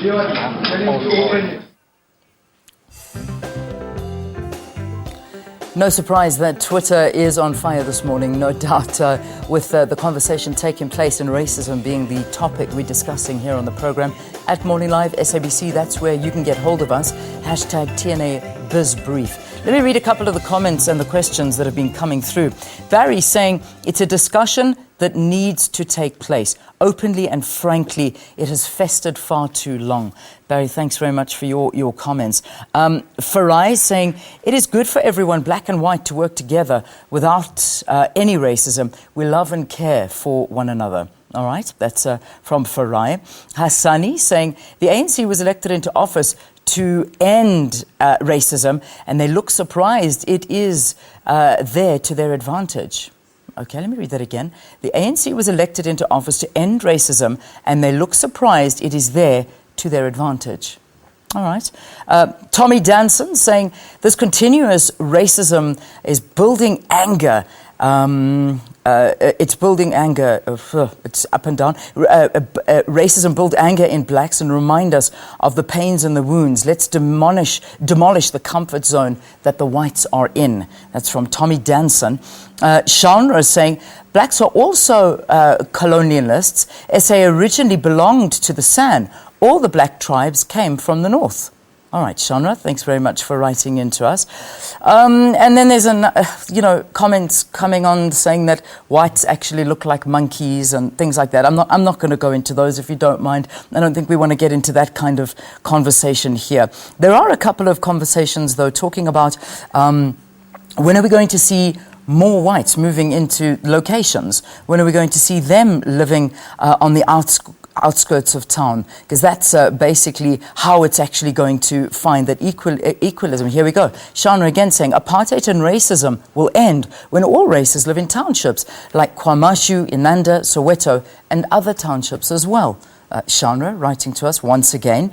No surprise that Twitter is on fire this morning, no doubt, with the conversation taking place and racism being the topic we're discussing here on the program. At Morning Live, SABC, that's where you can get hold of us. Hashtag TNA BizBrief. Let me read a couple of the comments and the questions that have been coming through. Barry saying, it's a discussion that needs to take place. Openly and frankly, it has festered far too long. Barry, thanks very much for your comments. Farai saying, it is good for everyone, black and white, to work together without any racism. We love and care for one another. All right, that's from Farai. Hassani saying, the ANC was elected into office to end racism, and they look surprised it is there to their advantage. Okay, let me read that again. The ANC was elected into office to end racism, and they look surprised it is there to their advantage. All right. Tommy Danson saying, this continuous racism is building anger. It's building anger. It's up and down. Racism builds anger in blacks and remind us of the pains and the wounds. Let's demolish the comfort zone that the whites are in. That's from Tommy Danson. Chandra is saying, blacks are also colonialists. SA originally belonged to the San. All the black tribes came from the north. All right, Chandra, thanks very much for writing into us. And then there's comments coming on saying that whites actually look like monkeys and things like that. I'm not going to go into those if you don't mind. I don't think we want to get into that kind of conversation here. There are a couple of conversations, though, talking about when are we going to see more whites moving into locations? When are we going to see them living on the outskirts of town? Because that's basically how it's actually going to find that equalism. Here we go. Shana again saying, apartheid and racism will end when all races live in townships like KwaMashu, Inanda, Soweto, and other townships as well. Shana writing to us once again.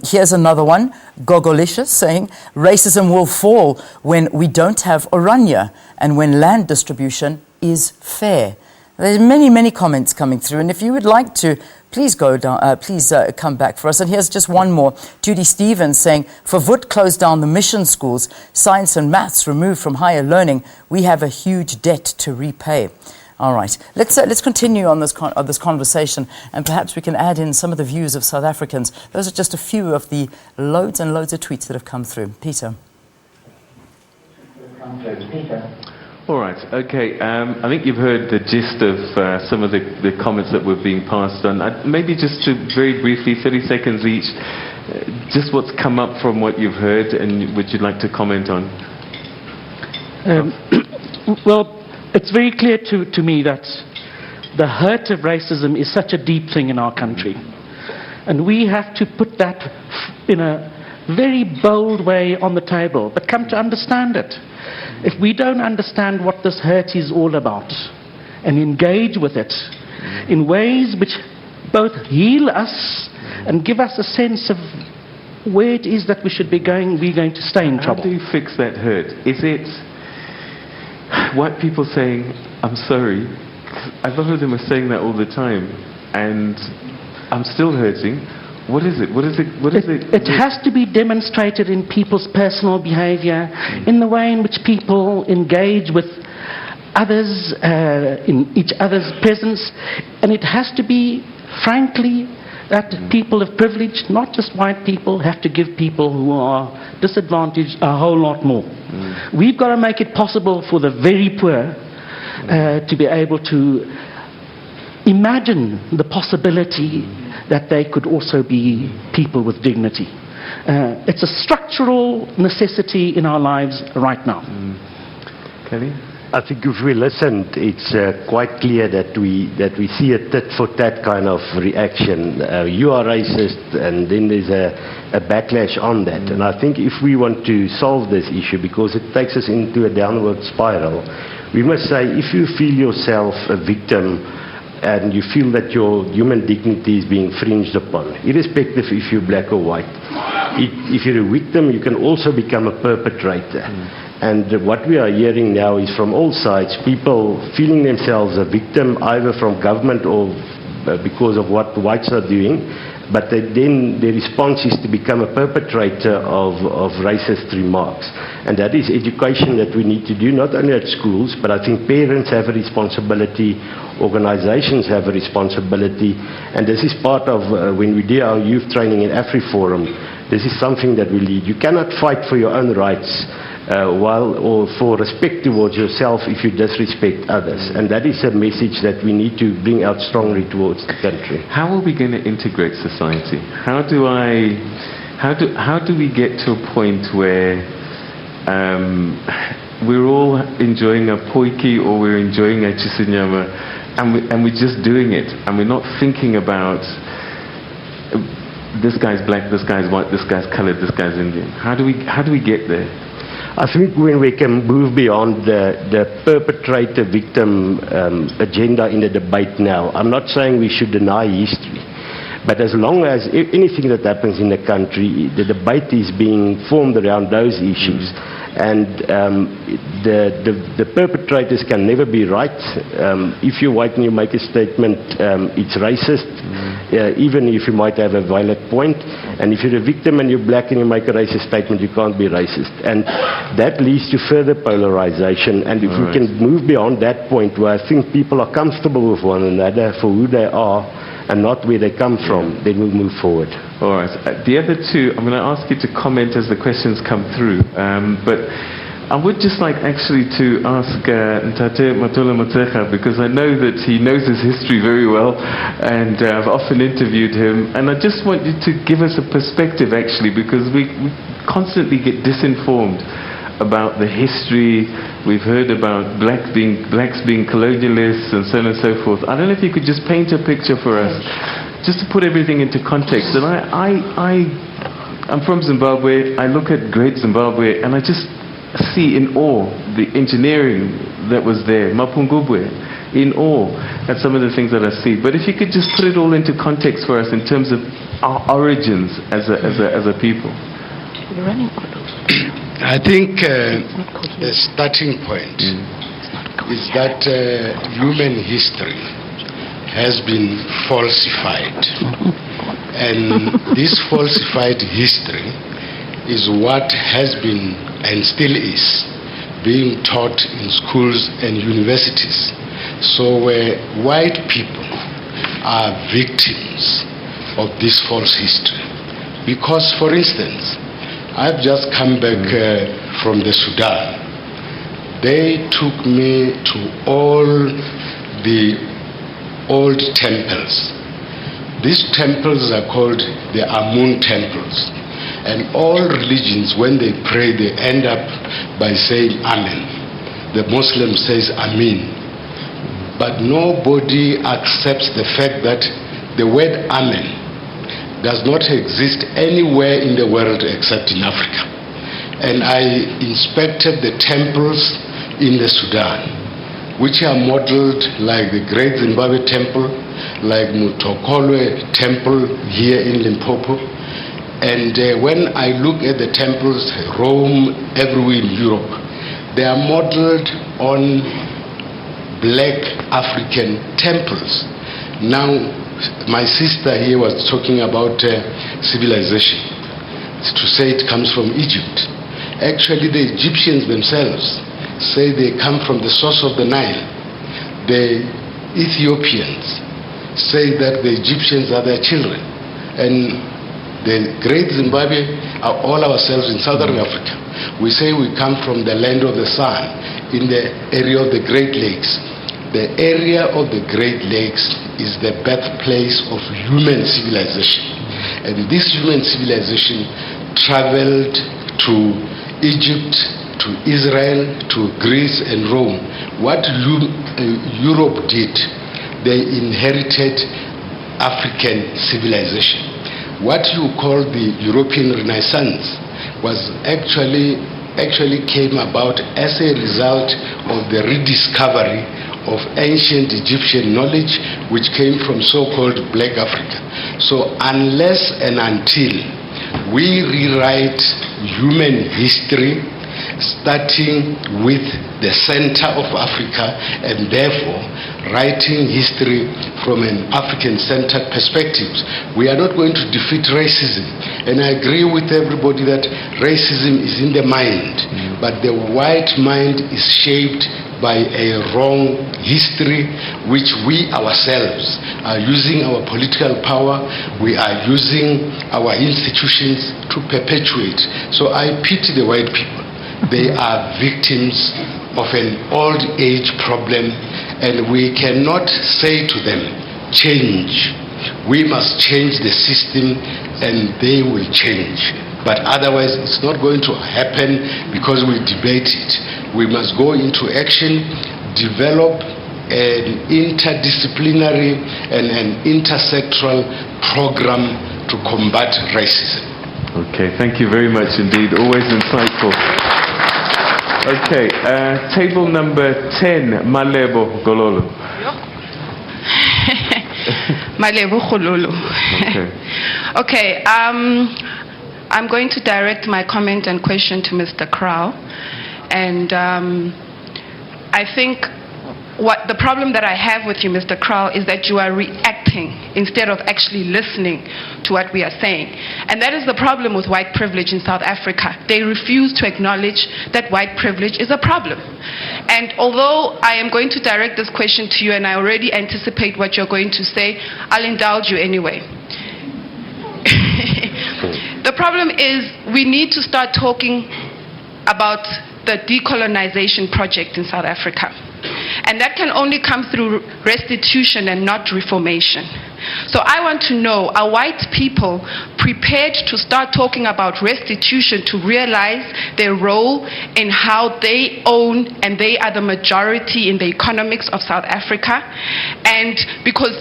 Here's another one. Gogolicious saying, racism will fall when we don't have Oranje and when land distribution is fair. There's many comments coming through, and if you would like to, please go down. Please come back for us. And here's just one more. Judy Stevens saying, for Vut closed down the mission schools, science and maths removed from higher learning, we have a huge debt to repay. All right, let's continue on this conversation, and perhaps we can add in some of the views of South Africans. Those are just a few of the loads and loads of tweets that have come through. Peter. All right, okay. I think you've heard the gist of some of the comments that were being passed on. Maybe just to very briefly, 30 seconds each, just what's come up from what you've heard and would you like to comment on? Well, it's very clear to me that the hurt of racism is such a deep thing in our country. And we have to put that in a very bold way on the table, but come to understand it. If we don't understand what this hurt is all about and engage with it in ways which both heal us and give us a sense of where it is that we should be going, we're going to stay in trouble. How do you fix that hurt? Is it white people saying, I'm sorry? I've heard them saying that all the time, and I'm still hurting. What is it? It has to be demonstrated in people's personal behavior, in the way in which people engage with others, in each other's presence, and it has to be, frankly, that people of privilege, not just white people, have to give people who are disadvantaged a whole lot more. We've got to make it possible for the very poor to be able to imagine the possibility that they could also be people with dignity. It's a structural necessity in our lives right now. Kelly? I think if we listened, it's quite clear that we see a tit-for-tat kind of reaction. You are racist, and then there's a backlash on that. And I think if we want to solve this issue, because it takes us into a downward spiral, we must say, if you feel yourself a victim and you feel that your human dignity is being infringed upon, irrespective if you're black or white, if you're a victim, you can also become a perpetrator. And what we are hearing now is from all sides, people feeling themselves a victim either from government or because of what the whites are doing, but then the response is to become a perpetrator of racist remarks. And that is education that we need to do, not only at schools, but I think parents have a responsibility, organizations have a responsibility, and this is part of when we do our youth training in AfriForum. This is something that we lead. You cannot fight for your own rights or for respect towards yourself if you disrespect others. And that is a message that we need to bring out strongly towards the country. How are we going to integrate society? How do we get to a point where we're all enjoying a poiki or we're enjoying a chisinyama and we're just doing it and we're not thinking about this guy's black, this guy's white, this guy's colored, this guy's Indian? How do we get there? I think when we can move beyond the perpetrator-victim agenda in the debate now, I'm not saying we should deny history, but as long as anything that happens in the country, the debate is being formed around those issues, and the perpetrators can never be right. If you're white and you make a statement, it's racist, even if you might have a valid point. And if you're a victim and you're black and you make a racist statement, you can't be racist. And that leads to further polarization. And if we can move beyond that point where I think people are comfortable with one another for who they are and not where they come from, then we'll move forward. All right. The other two, I'm going to ask you to comment as the questions come through. But I would just like actually to ask Ntate Matola Motsecha, because I know that he knows his history very well, and I've often interviewed him. And I just want you to give us a perspective, actually, because we constantly get disinformed about the history. We've heard about blacks being colonialists and so on and so forth. I don't know if you could just paint a picture for us, just to put everything into context. And I'm from Zimbabwe. I look at great Zimbabwe, and I just see in awe the engineering that was there, Mapungubwe, in awe at some of the things that I see. But if you could just put it all into context for us in terms of our origins as a people. I think the starting point is that human history has been falsified. And this falsified history is what has been and still is being taught in schools and universities. So white people are victims of this false history. Because, for instance, I've just come back from the Sudan. They took me to all the old temples. These temples are called the Amun temples. And all religions, when they pray, they end up by saying Amen. The Muslim says Amin. But nobody accepts the fact that the word Amen does not exist anywhere in the world except in Africa. And I inspected the temples in the Sudan, which are modeled like the Great Zimbabwe Temple, like Mutokolwe Temple here in Limpopo. And when I look at the temples, Rome, everywhere in Europe, they are modeled on black African temples. Now, my sister here was talking about civilization, to say it comes from Egypt. Actually, the Egyptians themselves say they come from the source of the Nile. The Ethiopians say that the Egyptians are their children. And the Great Zimbabwe are all ourselves in Southern Africa. We say we come from the land of the sun, in the area of the Great Lakes. The area of the Great Lakes is the birthplace of human civilization. And this human civilization traveled to Egypt, to Israel, to Greece and Rome. What Europe did, they inherited African civilization. What you call the European Renaissance was actually came about as a result of the rediscovery of ancient Egyptian knowledge, which came from so-called Black Africa. So unless and until we rewrite human history, starting with the center of Africa, and therefore writing history from an African-centered perspective. We are not going to defeat racism. And I agree with everybody that racism is in the mind, but the white mind is shaped by a wrong history which we ourselves are using our political power, we are using our institutions to perpetuate. So I pity the white people. They are victims of an old age problem, and we cannot say to them, change. We must change the system and they will change. But otherwise it's not going to happen because we debate it. We must go into action, develop an interdisciplinary and an intersectoral program to combat racism. Okay, thank you very much indeed. Always insightful. Okay, table number 10, Malebo Gololo. Malebo Gololo. Okay. Okay, I'm going to direct my comment and question to Mr. Crow. And I think what the problem that I have with you, Mr. Crow, is that you are reacting instead of actually listening to what we are saying. And that is the problem with white privilege in South Africa. They refuse to acknowledge that white privilege is a problem. And although I am going to direct this question to you and I already anticipate what you're going to say, I'll indulge you anyway. The problem is we need to start talking about the decolonization project in South Africa. And that can only come through restitution and not reformation. So I want to know, are white people prepared to start talking about restitution to realize their role in how they own and they are the majority in the economics of South Africa? And because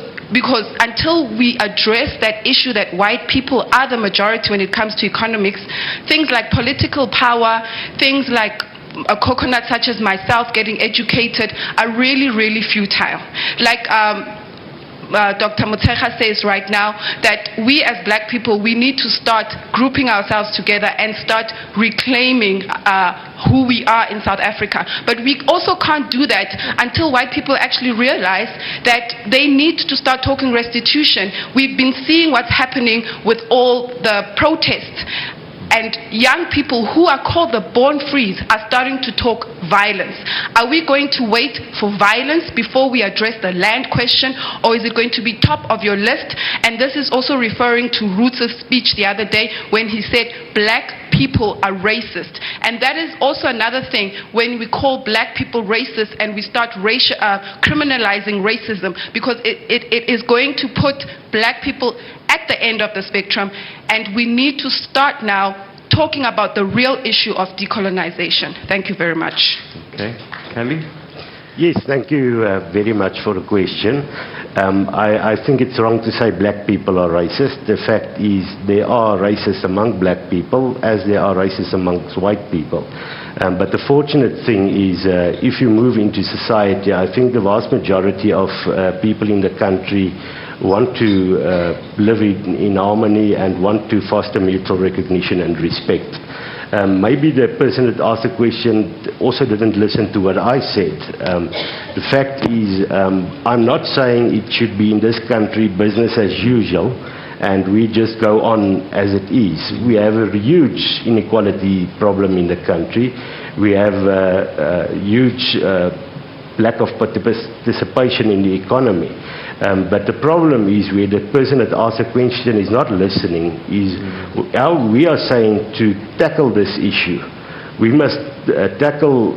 until we address that issue that white people are the majority when it comes to economics, things like political power, things like a coconut such as myself getting educated are really, really futile. Like Dr. Mutsecha says right now, that we as black people, we need to start grouping ourselves together and start reclaiming who we are in South Africa. But we also can't do that until white people actually realize that they need to start talking restitution. We've been seeing what's happening with all the protests. And young people who are called the born frees are starting to talk violence. Are we going to wait for violence before we address the land question, or is it going to be top of your list? And this is also referring to Roots' speech the other day when he said black people are racist. And that is also another thing when we call black people racist and we start criminalizing racism, because it is going to put black people at the end of the spectrum, and we need to start now talking about the real issue of decolonization. Thank you very much. Okay, Kelly? Yes, thank you very much for the question. I think it's wrong to say black people are racist. The fact is there are racists among black people as there are racists amongst white people. But the fortunate thing is if you move into society, I think the vast majority of people in the country want to live in harmony and want to foster mutual recognition and respect. Maybe the person that asked the question also didn't listen to what I said. The fact is, I'm not saying it should be in this country business as usual and we just go on as it is. We have a huge inequality problem in the country. We have a huge lack of participation in the economy. But the problem is where the person that asked the question is not listening, is how we are saying to tackle this issue. We must tackle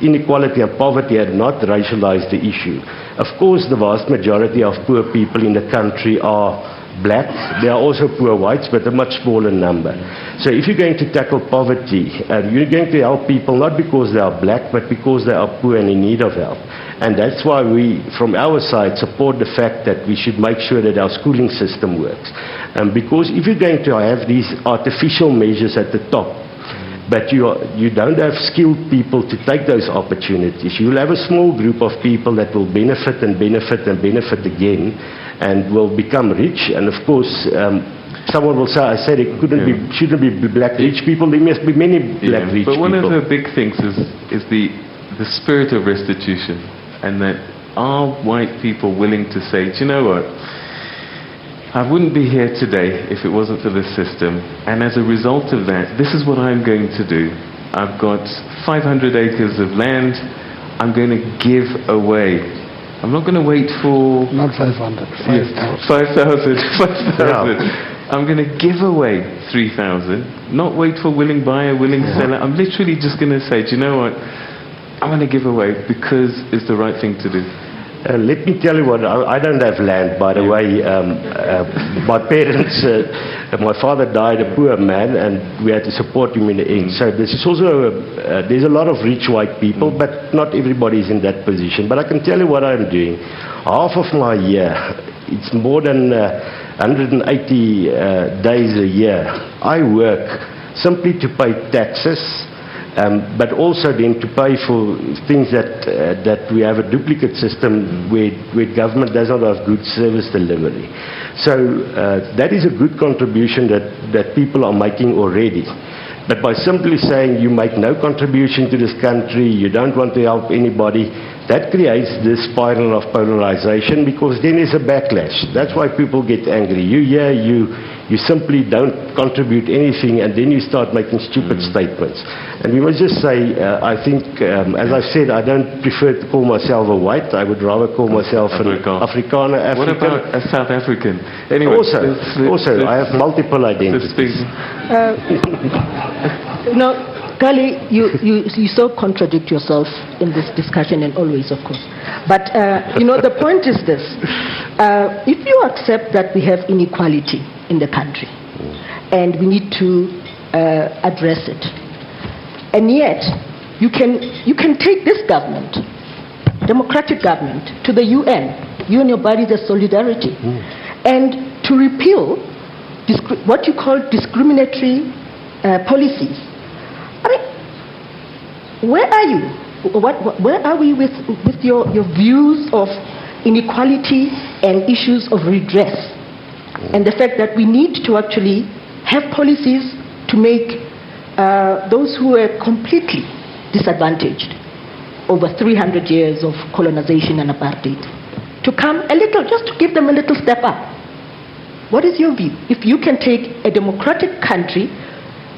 inequality and poverty and not racialize the issue. Of course, the vast majority of poor people in the country are black. There are also poor whites, but a much smaller number. So if you're going to tackle poverty, you're going to help people not because they are black, but because they are poor and in need of help. And that's why we, from our side, support the fact that we should make sure that our schooling system works. Because if you're going to have these artificial measures at the top, but you don't have skilled people to take those opportunities, you'll have a small group of people that will benefit and benefit and benefit again, and will become rich. And of course, someone will say, I said it shouldn't be black rich people, there must be many black rich people. But one of the big things is the spirit of restitution. and that are white people willing to say, do you know what? I wouldn't be here today if it wasn't for this system, and as a result of that, this is what I'm going to do. I've got 500 acres of land I'm going to give away. I'm not going to wait for... Not 500, 5,000. 5,000. I'm going to give away 3,000, not wait for willing buyer, willing seller. I'm literally just going to say, do you know what? I'm going to give away because it's the right thing to do. Let me tell you what, I don't have land, by the way. My parents, my father died a poor man, and we had to support him in the end. So this is also, there's a lot of rich white people, but not everybody is in that position. But I can tell you what I'm doing. Half of my year, it's more than 180 days a year. I work simply to pay taxes, but also then to pay for things that we have a duplicate system where government does not have good service delivery. So that is a good contribution that people are making already. But by simply saying you make no contribution to this country, you don't want to help anybody, that creates this spiral of polarization, because then there's a backlash. That's why people get angry. You simply don't contribute anything, and then you start making stupid statements. And we must just say, I think, as I said, I don't prefer to call myself a white. I would rather call myself an Afrikaner. African. What about a South African? Anyway, also, I have multiple identities. No, Kali, you so contradict yourself in this discussion, and always, of course. But, the point is this. If you accept that we have inequality in the country, and we need to address it, and yet you can take this government, democratic government, to the UN, you and your bodies of solidarity, and to repeal what you call discriminatory policies. I mean, where are you? Where are we with your views of inequality and issues of redress, and the fact that we need to actually have policies to make those who are completely disadvantaged over 300 years of colonization and apartheid to come a little, just to give them a little step up? What is your view? If you can take a democratic country,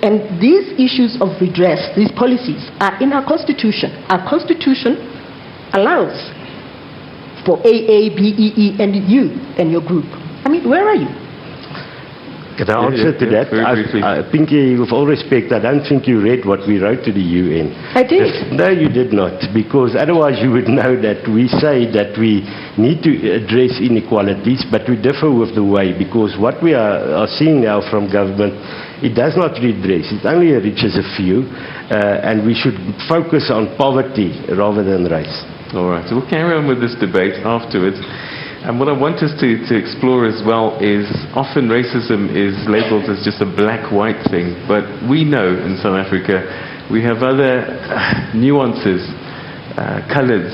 and these issues of redress, these policies are in our constitution. Our constitution allows for A, B, E, and you and your group. I mean, where are you? Can I answer to that? I think, with all respect, I don't think you read what we wrote to the UN. I did. No, you did not, because otherwise you would know that we say that we need to address inequalities, but we differ with the way, because what we are seeing now from government, it does not redress. It only reaches a few, and we should focus on poverty rather than race. All right, so we'll carry on with this debate afterwards. And what I want us to explore as well is, often racism is labeled as just a black-white thing, but we know in South Africa we have other nuances, colors,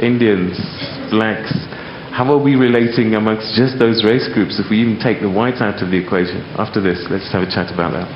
Indians, blacks. How are we relating amongst just those race groups if we even take the whites out of the equation? After this, let's have a chat about that.